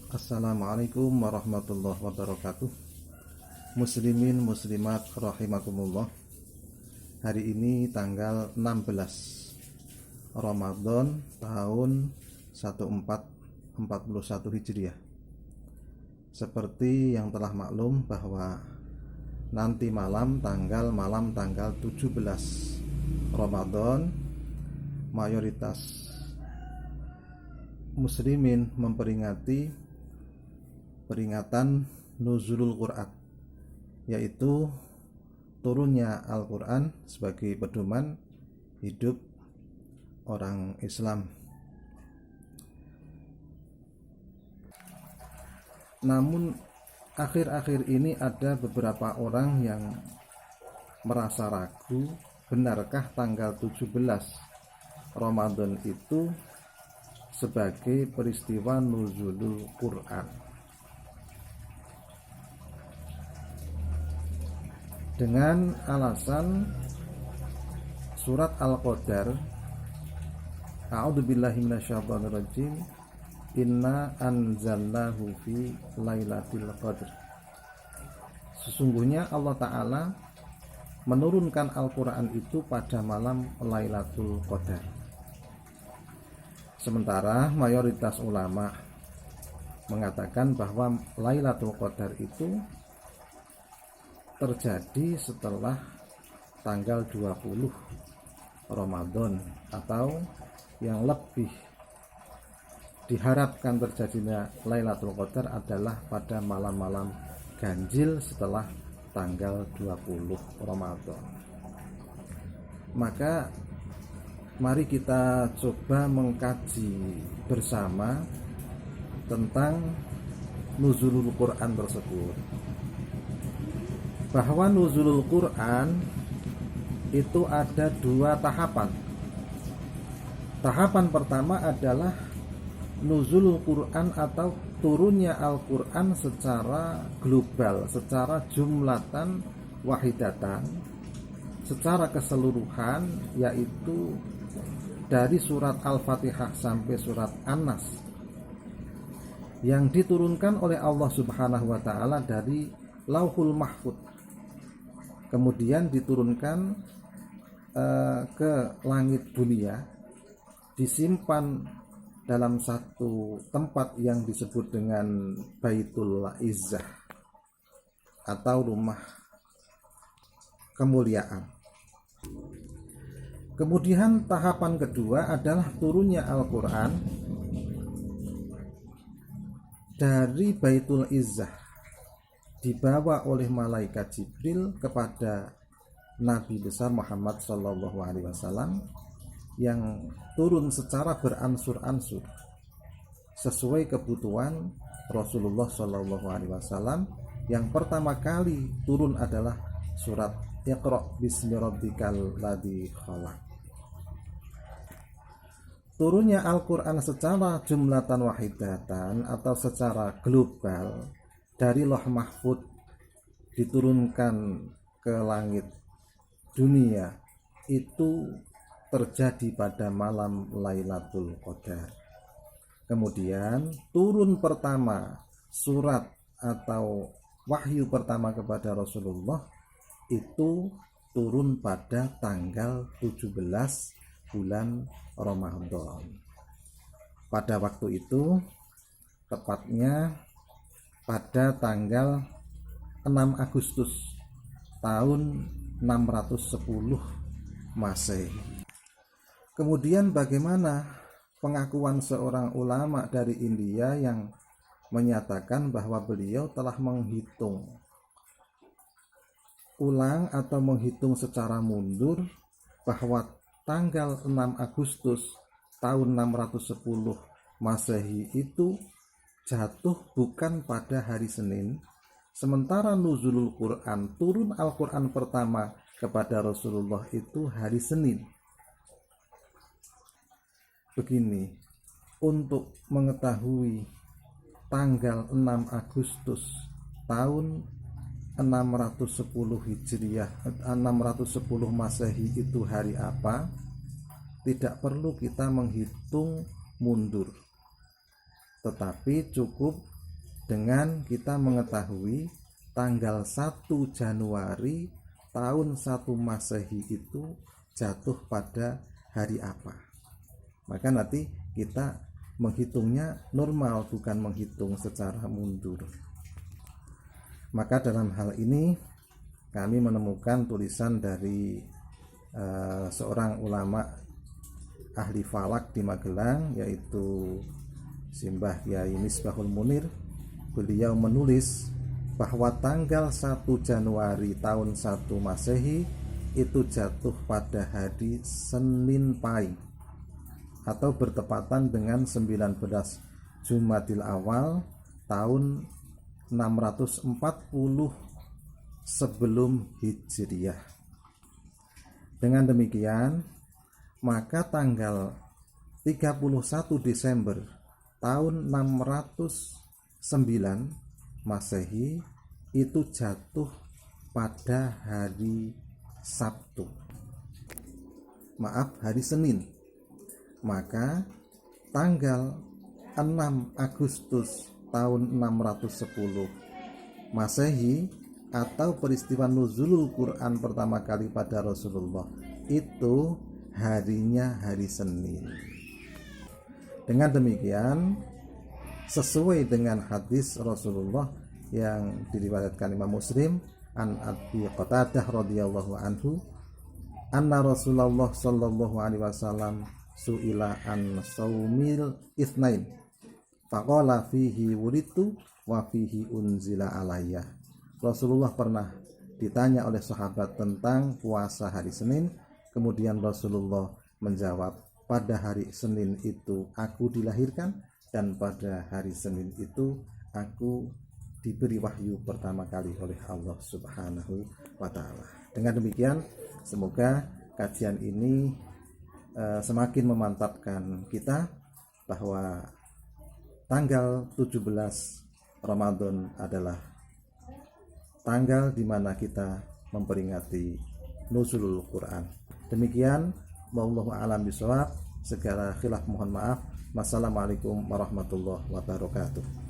Assalamualaikum warahmatullahi wabarakatuh. Muslimin muslimat rahimakumullah. Hari ini tanggal 16 Ramadan tahun 1441 Hijriah. Seperti yang telah maklum bahwa nanti malam tanggal 17 Ramadan mayoritas muslimin memperingati peringatan nuzulul Quran, yaitu turunnya Al-Quran sebagai pedoman hidup orang Islam. Namun akhir-akhir ini ada beberapa orang yang merasa ragu, benarkah tanggal 17 Ramadan itu sebagai peristiwa nuzulul Quran, dengan alasan surat Al-Qadar, a'udzubillahi minasyaitonirrajim, inna anzalnahu fi lailatul qadr. Sesungguhnya Allah Ta'ala menurunkan Al-Quran itu pada malam Lailatul Qadar. Sementara mayoritas ulama mengatakan bahwa Lailatul Qadar itu terjadi setelah tanggal 20 Ramadan, atau yang lebih diharapkan terjadinya Lailatul Qadar adalah pada malam-malam ganjil setelah tanggal 20 Ramadan. Maka mari kita coba mengkaji bersama tentang nuzulul Quran tersebut. Bahwa nuzulul Quran itu ada dua tahapan. Tahapan pertama adalah nuzulul Quran atau turunnya Al-Quran secara global, secara jumlatan wahidatan, secara keseluruhan, yaitu dari surat Al-Fatihah sampai surat An-Nas, yang diturunkan oleh Allah Subhanahu wa Ta'ala dari Lauhul Mahfuz, kemudian diturunkan ke langit dunia, disimpan dalam satu tempat yang disebut dengan Baitul Izzah atau rumah kemuliaan. Kemudian tahapan kedua adalah turunnya Al-Quran dari Baitul Izzah, dibawa oleh malaikat Jibril kepada Nabi besar Muhammad SAW, yang turun secara beransur-ansur sesuai kebutuhan Rasulullah SAW. Yang pertama kali turun adalah surat Iqra bismi rabbikal ladzi khalaq. Turunnya Al-Quran secara jumlatan wahidatan atau secara global dari Lauh Mahfuz diturunkan ke langit dunia itu terjadi pada malam Lailatul Qadar. Kemudian turun pertama surat atau wahyu pertama kepada Rasulullah itu turun pada tanggal 17 bulan Ramadan. Pada waktu itu, tepatnya pada tanggal 6 Agustus tahun 610 Masehi. Kemudian bagaimana pengakuan seorang ulama dari India yang menyatakan bahwa beliau telah menghitung ulang atau menghitung secara mundur bahwa tanggal 6 Agustus tahun 610 Masehi itu jatuh bukan pada hari Senin, sementara nuzulul Quran, turun Al-Quran pertama kepada Rasulullah itu hari Senin. Begini, untuk mengetahui tanggal 6 Agustus tahun 610 Hijriah, 610 Masehi itu hari apa, tidak perlu kita menghitung mundur, tetapi cukup dengan kita mengetahui tanggal 1 Januari tahun 1 Masehi itu jatuh pada hari apa. Maka nanti kita menghitungnya normal, bukan menghitung secara mundur. Maka dalam hal ini kami menemukan tulisan dari seorang ulama ahli falak di Magelang, yaitu Simbah Kyai Misbahul Munir. Beliau menulis bahwa tanggal 1 Januari tahun 1 Masehi itu jatuh pada hari Senin Pahing atau bertepatan dengan 19 Jumadil Awal tahun 640 sebelum Hijriyah. Dengan demikian, maka tanggal 31 Desember tahun 609 Masehi itu jatuh pada hari Sabtu. Maaf, hari Senin. Maka tanggal 6 Agustus tahun 610 Masehi atau peristiwa nuzulul Quran pertama kali pada Rasulullah itu harinya hari Senin. Dengan demikian, sesuai dengan hadis Rasulullah yang diriwayatkan Imam Muslim an Abi Qatadah radhiyallahu anhu, anna Rasulullah sallallahu alaihi wasallam su'ila an saumil itsnain faqala fihi wuritu wa fihi unzila alayya. Rasulullah pernah ditanya oleh sahabat tentang puasa hari Senin, kemudian Rasulullah menjawab, pada hari Senin itu aku dilahirkan dan pada hari Senin itu aku diberi wahyu pertama kali oleh Allah Subhanahu wa ta'ala. Dengan demikian, semoga kajian ini semakin memantapkan kita bahwa tanggal 17 Ramadan adalah tanggal di mana kita memperingati nuzulul Quran. Demikian, wallahu a'lam bishawab. Segala khilaf mohon maaf. Wassalamualaikum warahmatullahi wabarakatuh.